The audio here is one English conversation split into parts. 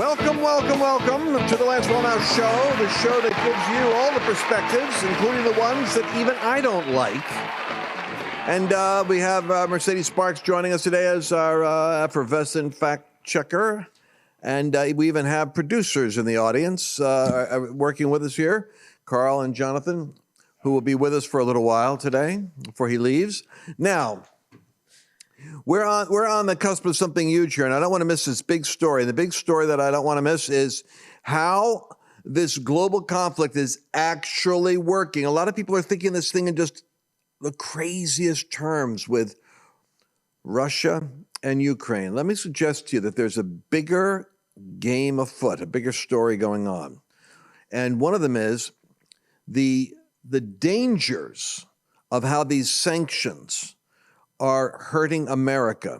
Welcome to the Lance Wallnau Show, the show that gives you all the perspectives, including the ones that even I don't like. And we have Mercedes Sparks joining us today as our effervescent fact checker. And we even have producers in the audience working with us here, Carl and Jonathan, who will be with us for a little while today before he leaves. Now, we're on the cusp of something huge here, and I don't want to miss this big story. The big story that I don't want to miss is how this global conflict is actually working. A lot of people are thinking this thing in just the craziest terms with Russia and Ukraine. Let me suggest to you that there's a bigger game afoot, a bigger story going on. And one of them is the dangers of how these sanctions are hurting America,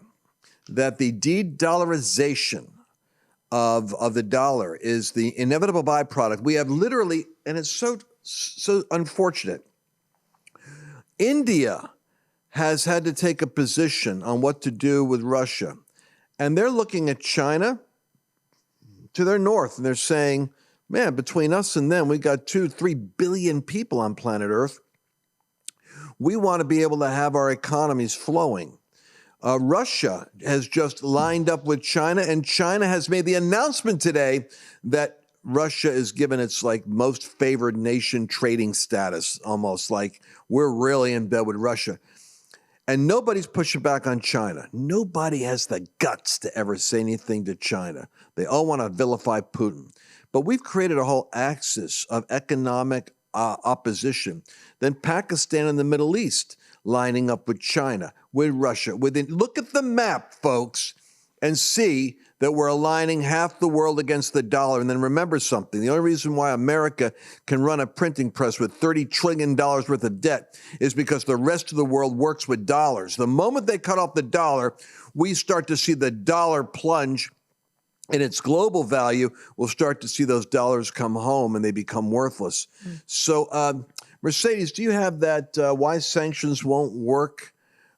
that the de-dollarization of the dollar is the inevitable byproduct. We have literally, and it's so unfortunate, India has had to take a position on what to do with Russia. And they're looking at China to their north, and they're saying, man, between us and them, we got 2-3 billion people on planet Earth. We want to be able to have our economies flowing. Russia has just lined up with China, and China has made the announcement today that Russia is given its most favored nation trading status, almost like we're really in bed with Russia. And nobody's pushing back on China. Nobody has the guts to ever say anything to China. They all want to vilify Putin. But we've created a whole axis of economic opposition. Then Pakistan and the Middle East lining up with China, with Russia. Look at the map, folks, and see that we're aligning half the world against the dollar. And then remember something. The only reason why America can run a printing press with $30 trillion worth of debt is because the rest of the world works with dollars. The moment they cut off the dollar, we start to see the dollar plunge in its global value. We'll start to see those dollars come home and they become worthless. So, Mercedes, do you have that why sanctions won't work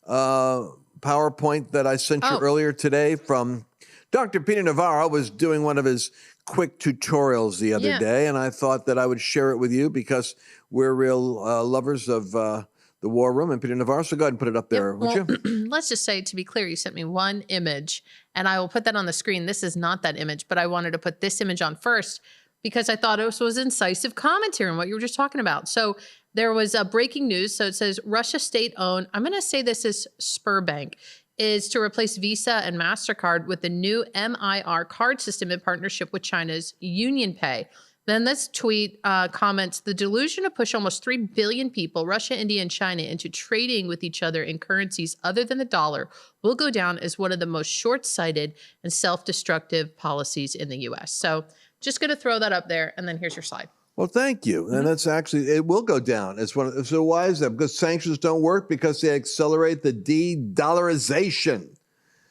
PowerPoint that I sent you earlier today from Dr. Peter Navarro? Was doing one of his quick tutorials the other day, and I thought that I would share it with you because we're real lovers of the War Room and Peter Navarro. So go ahead and put it up there, would you? Let's just say, to be clear, you sent me one image, and I will put that on the screen. This is not that image, but I wanted to put this image on first because I thought it was incisive commentary on what you were just talking about. So there was a breaking news. So it says Russia state-owned, I'm going to say this is Sberbank, is to replace Visa and MasterCard with the new MIR card system in partnership with China's UnionPay. Then this tweet comments, the delusion to push almost 3 billion people, Russia, India, and China, into trading with each other in currencies other than the dollar will go down as one of the most short-sighted and self-destructive policies in the U.S. So just going to throw that up there, and then here's your slide. Well, thank you. And that's actually, it will go down. So why is that? Because sanctions don't work? Because they accelerate the de-dollarization.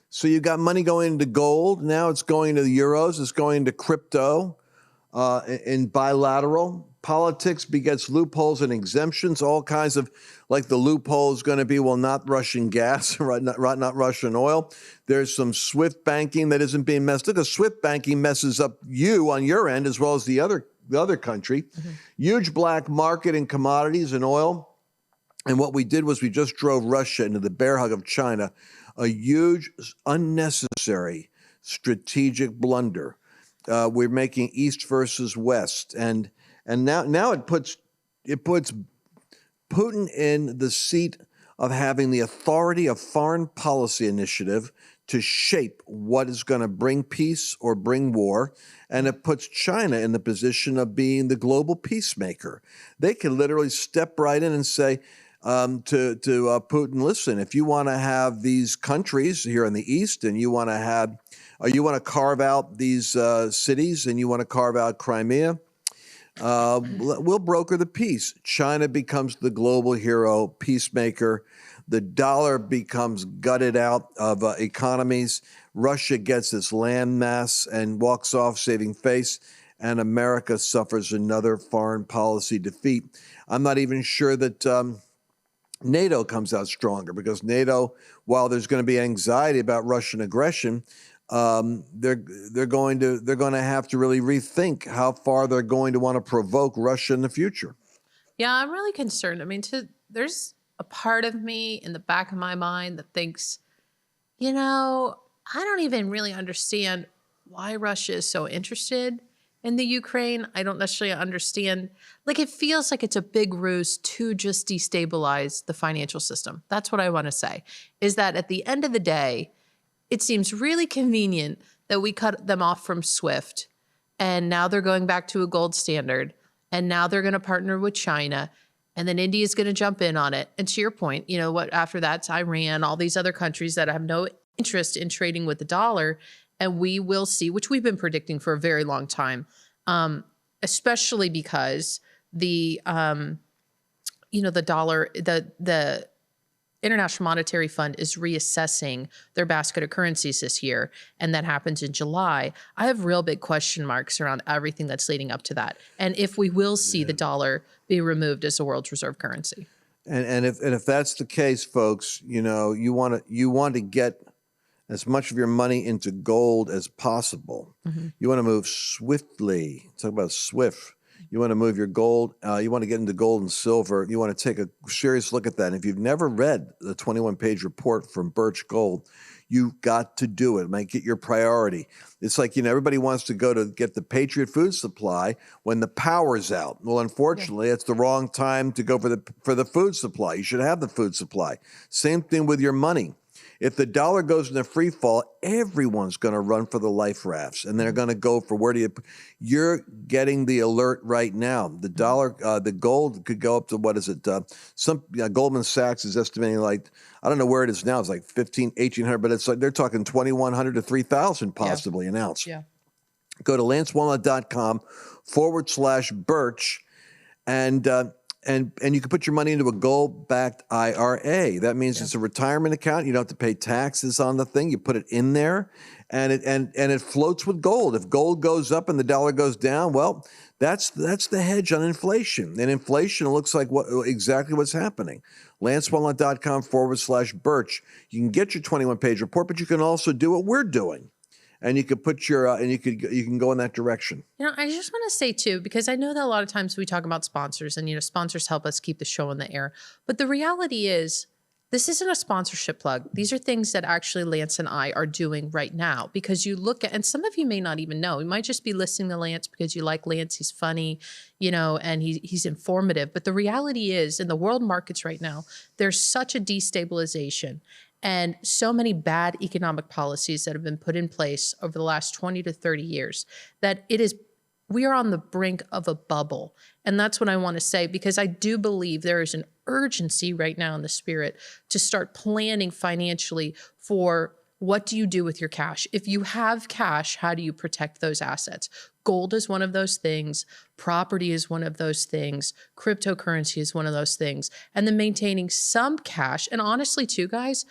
So you got money going into gold. Now it's going to the euros. It's going to crypto. In bilateral politics begets loopholes and exemptions, all kinds of, like the loophole is going to be, well, not Russian gas, not Russian oil. There's some SWIFT banking that isn't being messed up, because SWIFT banking messes up you on your end as well as the other country. Huge black market in commodities and oil. And what we did was we just drove Russia into the bear hug of China, a huge, unnecessary strategic blunder. We're making East versus West, and now it puts Putin in the seat of having the authority of foreign policy initiative to shape what is going to bring peace or bring war, and it puts China in the position of being the global peacemaker. They can literally step right in and say to Putin, listen, if you want to have these countries here in the East, and you want to carve out these cities, and you want to carve out Crimea, we'll broker the peace. China becomes the global hero, peacemaker. The dollar becomes gutted out of economies. Russia gets its landmass and walks off saving face, and America suffers another foreign policy defeat. I'm not even sure that NATO comes out stronger, because NATO, while there's going to be anxiety about Russian aggression, they're going to have to really rethink how far they're going to want to provoke Russia in the future. Yeah, I'm really concerned. I mean, there's a part of me in the back of my mind that thinks, I don't even really understand why Russia is so interested in the Ukraine. I don't necessarily understand. Like, it feels like it's a big ruse to just destabilize the financial system. That's what I want to say, is that at the end of the day, it seems really convenient that we cut them off from SWIFT, and now they're going back to a gold standard, and now they're going to partner with China, and then India is going to jump in on it. And to your point, what after that's Iran, all these other countries that have no interest in trading with the dollar, and we will see, which we've been predicting for a very long time, especially because the the dollar, the International Monetary Fund is reassessing their basket of currencies this year, and that happens in July. I have real big question marks around everything that's leading up to that, and if we will see the dollar be removed as the world's reserve currency. And if that's the case, folks, you want to get as much of your money into gold as possible. Mm-hmm. You want to move swiftly. Talk about SWIFT. You want to move your gold. You want to get into gold and silver. You want to take a serious look at that. And if you've never read the 21-page report from Birch Gold, you've got to do it. Make it your priority. It's like, everybody wants to go to get the Patriot food supply when the power's out. Well, unfortunately, it's the wrong time to go for the food supply. You should have the food supply. Same thing with your money. If the dollar goes into free fall, everyone's going to run for the life rafts, and they're going to go for you're getting the alert right now. The dollar, the gold could go up to, what is it? Goldman Sachs is estimating, like, I don't know where it is now. It's like 1,800, but it's like they're talking 2,100 to 3,000 possibly an ounce. Yeah. Go to lancewallnau.com/Birch, and you can put your money into a gold-backed IRA. That means it's a retirement account. You don't have to pay taxes on the thing. You put it in there, and it floats with gold. If gold goes up and the dollar goes down, well, that's the hedge on inflation. And inflation looks like exactly what's happening. lancewallnau.com/Birch. You can get your 21-page report, but you can also do what we're doing. And you could put your you can go in that direction. I just want to say too, because I know that a lot of times we talk about sponsors, and sponsors help us keep the show in the air. But the reality is, this isn't a sponsorship plug. These are things that actually Lance and I are doing right now, because you look at, and some of you may not even know. You might just be listening to Lance because you like Lance. He's funny, and he's informative. But the reality is, in the world markets right now, there's such a destabilization and so many bad economic policies that have been put in place over the last 20 to 30 years that we are on the brink of a bubble. And that's what I want to say, because I do believe there is an urgency right now in the spirit to start planning financially for what do you do with your cash? If you have cash, how do you protect those assets? Gold is one of those things. Property is one of those things. Cryptocurrency is one of those things. And then maintaining some cash. And honestly, too, guys,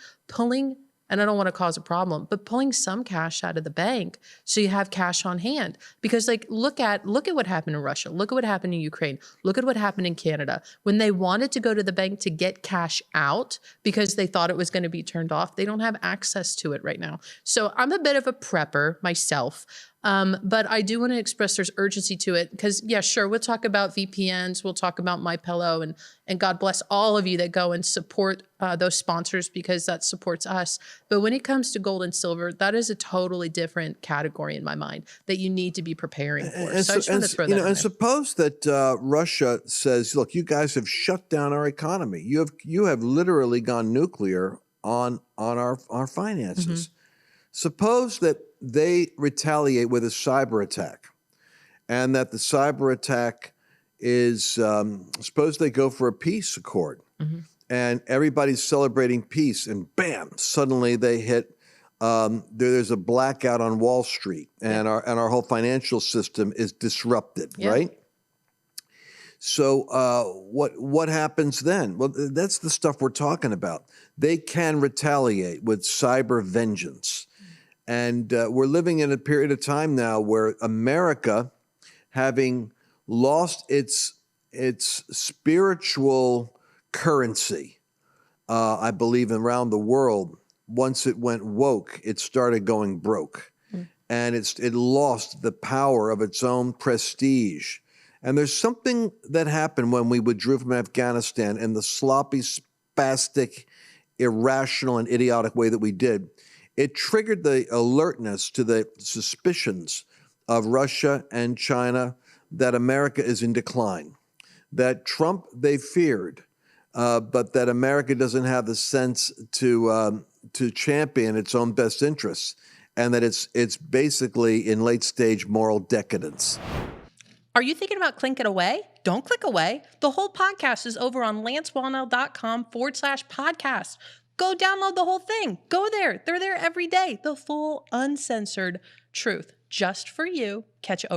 and I don't want to cause a problem, but pulling some cash out of the bank so you have cash on hand. Because look at what happened in Russia. Look at what happened in Ukraine. Look at what happened in Canada. When they wanted to go to the bank to get cash out because they thought it was going to be turned off, they don't have access to it right now. So I'm a bit of a prepper myself. But I do want to express there's urgency to it, because sure, we'll talk about VPNs, we'll talk about MyPillow, and God bless all of you that go and support those sponsors, because that supports us. But when it comes to gold and silver, that is a totally different category in my mind that you need to be preparing for. So I just want to throw that in there. Suppose that Russia says, look, you guys have shut down our economy. You have literally gone nuclear on our finances. Mm-hmm. Suppose that they retaliate with a cyber attack, and that the cyber attack is, suppose they go for a peace accord, mm-hmm. and everybody's celebrating peace, and bam, suddenly they hit, there's a blackout on Wall Street, and our whole financial system is disrupted, right? So what happens then? Well, that's the stuff we're talking about. They can retaliate with cyber vengeance. And we're living in a period of time now where America, having lost its spiritual currency, I believe, around the world, once it went woke, it started going broke. and it lost the power of its own prestige. And there's something that happened when we withdrew from Afghanistan in the sloppy, spastic, irrational, and idiotic way that we did. It triggered the alertness to the suspicions of Russia and China that America is in decline, that Trump they feared, but that America doesn't have the sense to champion its own best interests, and that it's basically in late-stage moral decadence. Are you thinking about clinking away? Don't click away. The whole podcast is over on lancewallnau.com/podcast. Go download the whole thing. Go there. They're there every day. The full uncensored truth just for you. Catch